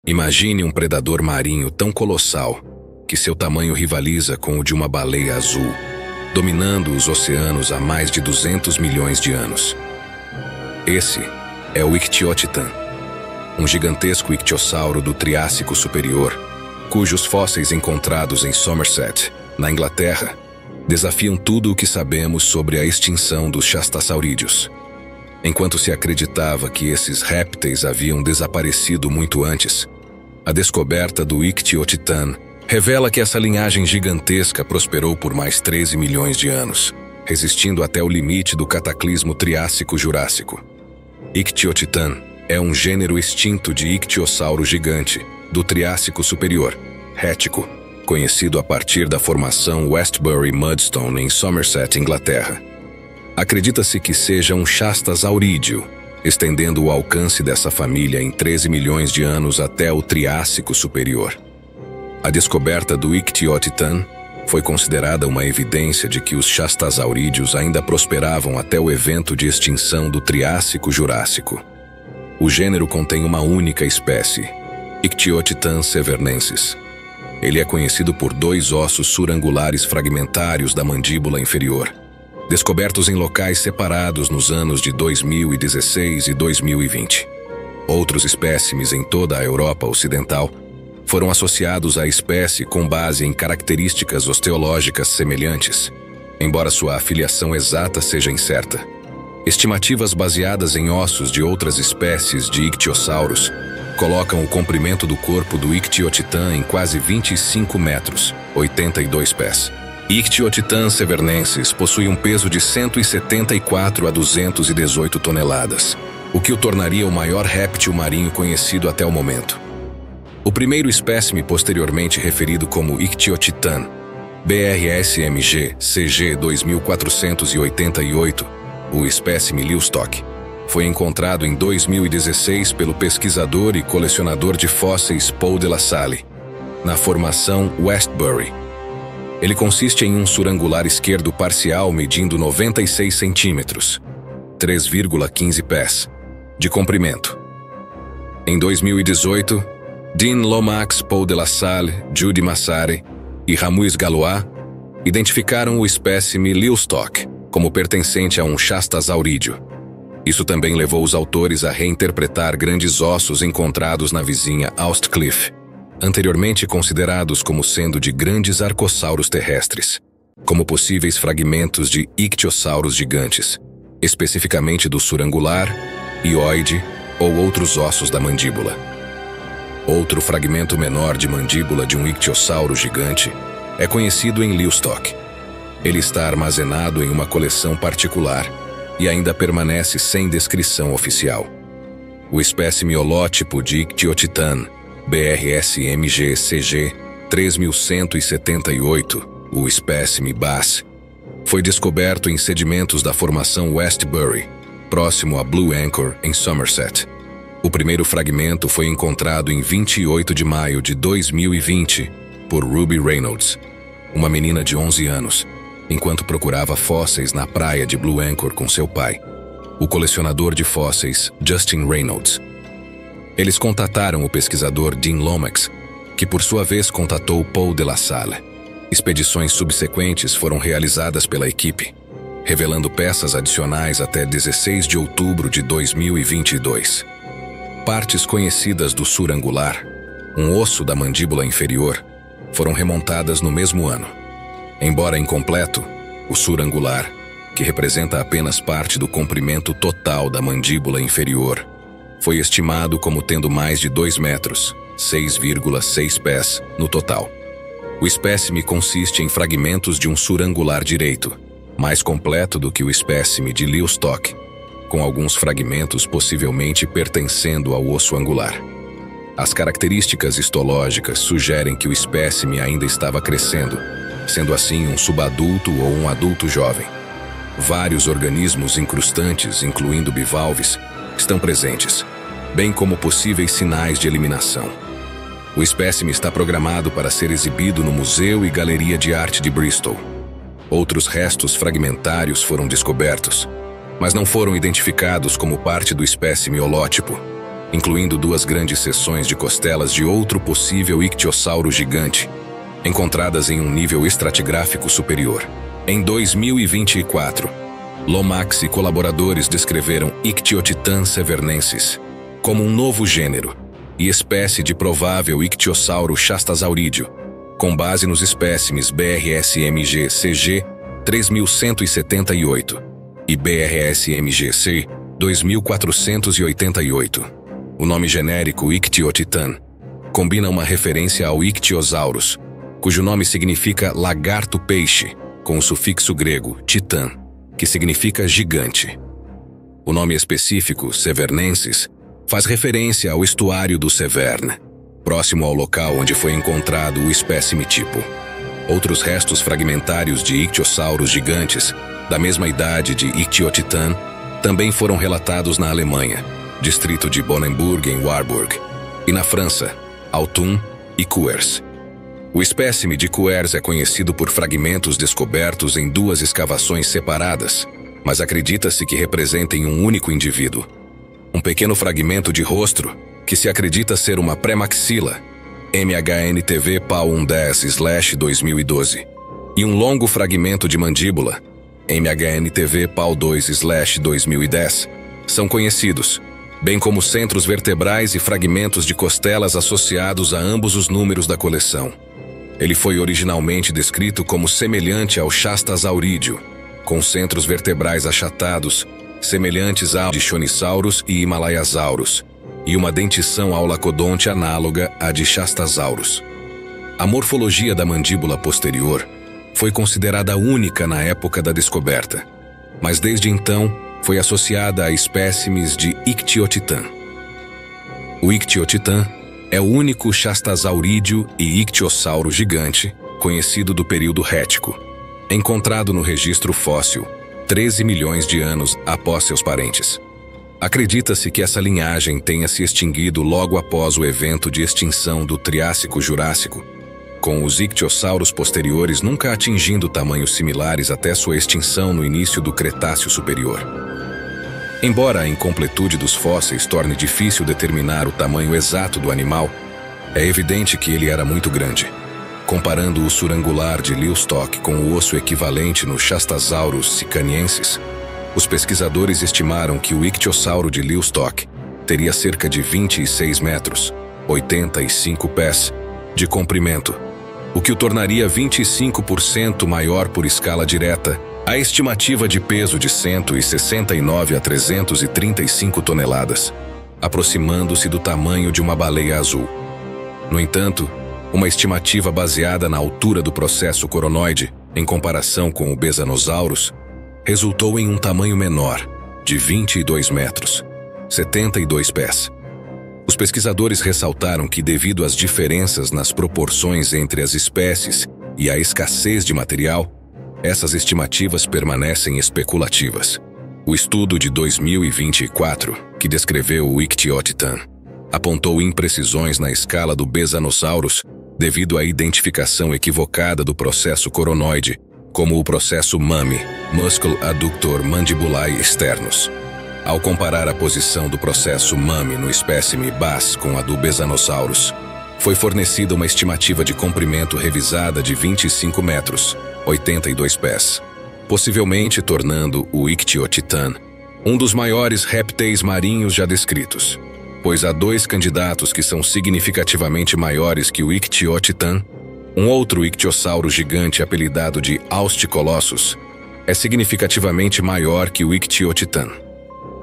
Imagine um predador marinho tão colossal que seu tamanho rivaliza com o de uma baleia azul, dominando os oceanos há mais de 200 milhões de anos. Esse é o Ictiotitan, um gigantesco ictiossauro do Triássico Superior, cujos fósseis encontrados em Somerset, na Inglaterra, desafiam tudo o que sabemos sobre a extinção dos Shastasaurídeos. Enquanto se acreditava que esses répteis haviam desaparecido muito antes, a descoberta do Ictiotitan revela que essa linhagem gigantesca prosperou por mais 13 milhões de anos, resistindo até o limite do cataclismo Triássico-Jurássico. Ictiotitan é um gênero extinto de ictiossauro gigante do Triássico Superior, Rético, conhecido a partir da formação Westbury Mudstone em Somerset, Inglaterra. Acredita-se que seja um Shastasaurídeo, estendendo o alcance dessa família em 13 milhões de anos até o Triássico Superior. A descoberta do Ictiotitan foi considerada uma evidência de que os Shastasaurídeos ainda prosperavam até o evento de extinção do Triássico-Jurássico. O gênero contém uma única espécie, Ictiotitan severnensis. Ele é conhecido por 2 ossos surangulares fragmentários da mandíbula inferior, descobertos em locais separados nos anos de 2016 e 2020. Outros espécimes em toda a Europa Ocidental foram associados à espécie com base em características osteológicas semelhantes, embora sua afiliação exata seja incerta. Estimativas baseadas em ossos de outras espécies de ictiossauros colocam o comprimento do corpo do Ictiotitan em quase 25 metros, 82 pés. Ictiotitan severnensis possui um peso de 174 a 218 toneladas, o que o tornaria o maior réptil marinho conhecido até o momento. O primeiro espécime posteriormente referido como Ictiotitan, BRSMG CG 2488, o espécime Livestock, foi encontrado em 2016 pelo pesquisador e colecionador de fósseis Paul de la Salle, na formação Westbury. Ele consiste em um surangular esquerdo parcial medindo 96 centímetros, 3,15 pés, de comprimento. Em 2018, Dean Lomax, Paul de la Salle, Judy Massare e Ramuis Galois identificaram o espécime Livestock como pertencente a um Shastasaurídeo. Isso também levou os autores a reinterpretar grandes ossos encontrados na vizinha Eastcliff, anteriormente considerados como sendo de grandes arcossauros terrestres, como possíveis fragmentos de ictiossauros gigantes, especificamente do surangular, hioide ou outros ossos da mandíbula. Outro fragmento menor de mandíbula de um ictiossauro gigante é conhecido em Livestock. Ele está armazenado em uma coleção particular e ainda permanece sem descrição oficial. O espécime holótipo de Ictiotitan, BRSMG-CG 3178, o espécime Bass, foi descoberto em sedimentos da formação Westbury, próximo a Blue Anchor, em Somerset. O primeiro fragmento foi encontrado em 28 de maio de 2020 por Ruby Reynolds, uma menina de 11 anos, enquanto procurava fósseis na praia de Blue Anchor com seu pai, o colecionador de fósseis Justin Reynolds. Eles contataram o pesquisador Dean Lomax, que por sua vez contatou Paul de la Salle. Expedições subsequentes foram realizadas pela equipe, revelando peças adicionais até 16 de outubro de 2022. Partes conhecidas do surangular, um osso da mandíbula inferior, foram remontadas no mesmo ano. Embora incompleto, o surangular, que representa apenas parte do comprimento total da mandíbula inferior, foi estimado como tendo mais de 2 metros, 6,6 pés, no total. O espécime consiste em fragmentos de um surangular direito, mais completo do que o espécime de Livestock, com alguns fragmentos possivelmente pertencendo ao osso angular. As características histológicas sugerem que o espécime ainda estava crescendo, sendo assim um subadulto ou um adulto jovem. Vários organismos incrustantes, incluindo bivalves, estão presentes, bem como possíveis sinais de eliminação. O espécime está programado para ser exibido no Museu e Galeria de Arte de Bristol. Outros restos fragmentários foram descobertos, mas não foram identificados como parte do espécime holótipo, incluindo 2 grandes seções de costelas de outro possível ictiosauro gigante, encontradas em um nível estratigráfico superior. Em 2024, Lomax e colaboradores descreveram Ictiotitan severnensis como um novo gênero e espécie de provável ictiosauro chastasaurídeo, com base nos espécimes BRSMG-CG 3178 e BRSMG-C 2488. O nome genérico Ictiotitan combina uma referência ao Ictiosaurus, cujo nome significa lagarto-peixe, com o sufixo grego titan, que significa gigante. O nome específico, severnensis, faz referência ao estuário do Severn, próximo ao local onde foi encontrado o espécime tipo. Outros restos fragmentários de ictiosauros gigantes, da mesma idade de Ictiotitan, também foram relatados na Alemanha, distrito de Bonenburg em Warburg, e na França, Autun e Cuers. O espécime de Cuers é conhecido por fragmentos descobertos em 2 escavações separadas, mas acredita-se que representem um único indivíduo. Um pequeno fragmento de rosto, que se acredita ser uma pré-maxila, MHNTV PAU 110/2012, e um longo fragmento de mandíbula, MHNTV PAU 2/2010, são conhecidos, bem como centros vertebrais e fragmentos de costelas associados a ambos os números da coleção. Ele foi originalmente descrito como semelhante ao chastasaurídeo, com centros vertebrais achatados, semelhantes ao de Chonisaurus e Himalayasaurus, e uma dentição aulacodonte análoga à de Chastasaurus. A morfologia da mandíbula posterior foi considerada única na época da descoberta, mas desde então foi associada a espécimes de Ictiotitan. O Ictiotitan é o único chastasaurídeo e ictiosauro gigante conhecido do período Rético, encontrado no registro fóssil 13 milhões de anos após seus parentes. Acredita-se que essa linhagem tenha se extinguido logo após o evento de extinção do Triássico-Jurássico, com os ictiosauros posteriores nunca atingindo tamanhos similares até sua extinção no início do Cretáceo Superior. Embora a incompletude dos fósseis torne difícil determinar o tamanho exato do animal, é evidente que ele era muito grande. Comparando o surangular de Livestock com o osso equivalente no Chastasaurus sicaniensis, os pesquisadores estimaram que o ictiosauro de Livestock teria cerca de 26 metros, 85 pés, de comprimento, o que o tornaria 25% maior por escala direta. A estimativa de peso de 169 a 335 toneladas, aproximando-se do tamanho de uma baleia azul. No entanto, uma estimativa baseada na altura do processo coronoide, em comparação com o Besanosaurus, resultou em um tamanho menor, de 22 metros, 72 pés. Os pesquisadores ressaltaram que, devido às diferenças nas proporções entre as espécies e à escassez de material, essas estimativas permanecem especulativas. O estudo de 2024, que descreveu o Ictiotitan, apontou imprecisões na escala do Besanosaurus devido à identificação equivocada do processo coronoide, como o processo MAMI, Muscle Adductor Mandibulae Externus. Ao comparar a posição do processo MAMI no espécime BAS com a do Besanosaurus, foi fornecida uma estimativa de comprimento revisada de 25 metros, 82 pés, possivelmente tornando o Ictiotitan um dos maiores répteis marinhos já descritos, pois há 2 candidatos que são significativamente maiores que o Ictiotitan. Um outro ictiosauro gigante apelidado de Austicolossus é significativamente maior que o Ictiotitan,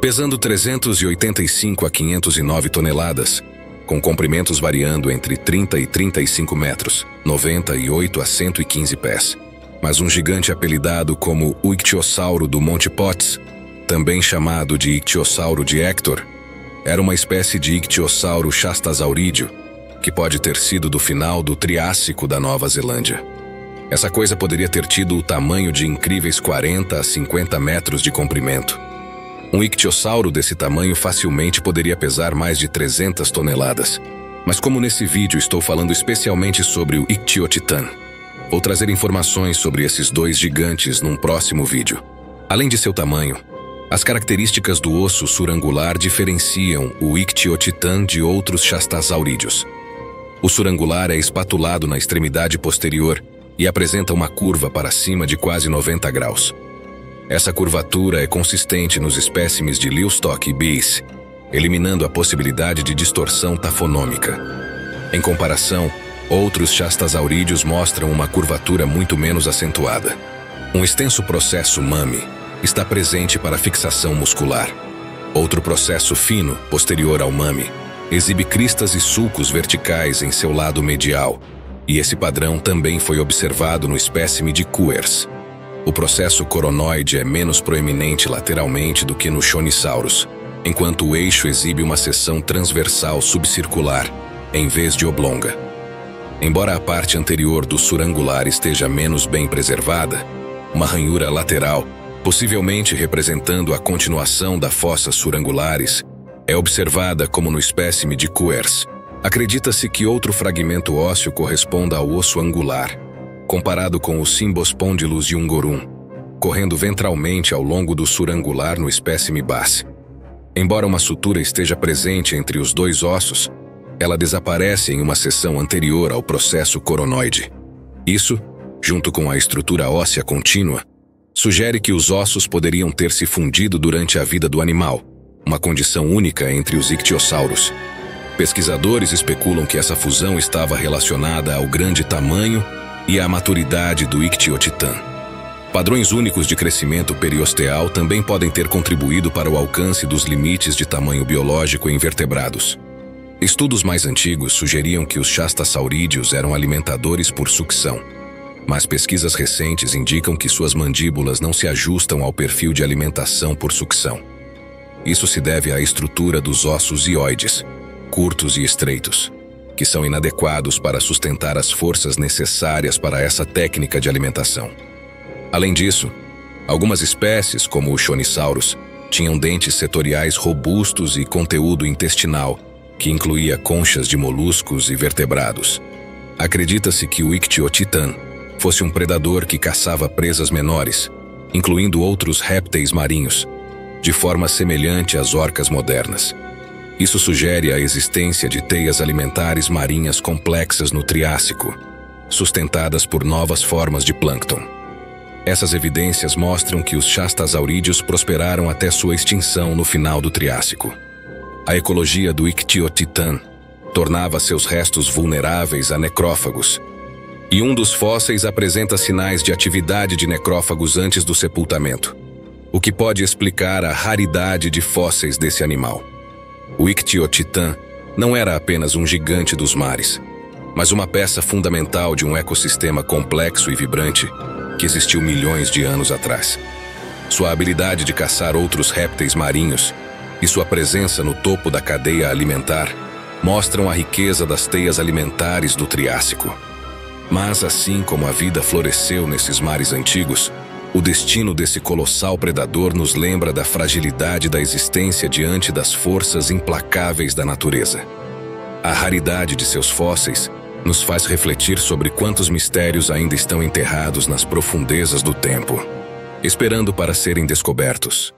pesando 385 a 509 toneladas, com comprimentos variando entre 30 e 35 metros, 98 a 115 pés. Mas um gigante apelidado como o ictiosauro do Monte Potts, também chamado de ictiosauro de Hector, era uma espécie de ictiosauro chastasaurídeo, que pode ter sido do final do Triássico da Nova Zelândia. Essa coisa poderia ter tido o tamanho de incríveis 40 a 50 metros de comprimento. Um ictiosauro desse tamanho facilmente poderia pesar mais de 300 toneladas. Mas como nesse vídeo estou falando especialmente sobre o Ictiotitan, vou trazer informações sobre esses 2 gigantes num próximo vídeo. Além de seu tamanho, As características do osso surangular diferenciam o Ictiotitan de outros chastasaurídeos. O surangular é espatulado na extremidade posterior e apresenta uma curva para cima de quase 90 graus. Essa curvatura é consistente nos espécimes de Livestock e Beace, eliminando a possibilidade de distorção tafonômica. Em comparação, outros chastasaurídeos mostram uma curvatura muito menos acentuada. Um extenso processo MAMI está presente para fixação muscular. Outro processo fino, posterior ao MAMI, exibe cristas e sulcos verticais em seu lado medial, e esse padrão também foi observado no espécime de Coors. O processo coronoide é menos proeminente lateralmente do que no Shonisaurus, enquanto o eixo exibe uma seção transversal subcircular, em vez de oblonga. Embora a parte anterior do surangular esteja menos bem preservada, uma ranhura lateral, possivelmente representando a continuação da fossa surangulares, é observada como no espécime de Coors. Acredita-se que outro fragmento ósseo corresponda ao osso angular, comparado com o Cymbospondylus jungorum, correndo ventralmente ao longo do surangular no espécime Bass. Embora uma sutura esteja presente entre os dois ossos, ela desaparece em uma seção anterior ao processo coronoide. Isso, junto com a estrutura óssea contínua, sugere que os ossos poderiam ter se fundido durante a vida do animal, uma condição única entre os ictiossauros. Pesquisadores especulam que essa fusão estava relacionada ao grande tamanho e à maturidade do Ictiotitan. Padrões únicos de crescimento periosteal também podem ter contribuído para o alcance dos limites de tamanho biológico em vertebrados. Estudos mais antigos sugeriam que os chastasaurídeos eram alimentadores por sucção, mas pesquisas recentes indicam que suas mandíbulas não se ajustam ao perfil de alimentação por sucção. Isso se deve à estrutura dos ossos hioides, curtos e estreitos, que são inadequados para sustentar as forças necessárias para essa técnica de alimentação. Além disso, algumas espécies, como o Shonisaurus, tinham dentes setoriais robustos e conteúdo intestinal, que incluía conchas de moluscos e vertebrados. Acredita-se que o Ictiotitan fosse um predador que caçava presas menores, incluindo outros répteis marinhos, de forma semelhante às orcas modernas. Isso sugere a existência de teias alimentares marinhas complexas no Triássico, sustentadas por novas formas de plâncton. Essas evidências mostram que os chastasaurídeos prosperaram até sua extinção no final do Triássico. A ecologia do Ictiotitan tornava seus restos vulneráveis a necrófagos, e um dos fósseis apresenta sinais de atividade de necrófagos antes do sepultamento, o que pode explicar a raridade de fósseis desse animal. O Ictiotitan não era apenas um gigante dos mares, mas uma peça fundamental de um ecossistema complexo e vibrante que existiu milhões de anos atrás. Sua habilidade de caçar outros répteis marinhos e sua presença no topo da cadeia alimentar mostram a riqueza das teias alimentares do Triássico. Mas assim como a vida floresceu nesses mares antigos, o destino desse colossal predador nos lembra da fragilidade da existência diante das forças implacáveis da natureza. A raridade de seus fósseis nos faz refletir sobre quantos mistérios ainda estão enterrados nas profundezas do tempo, esperando para serem descobertos.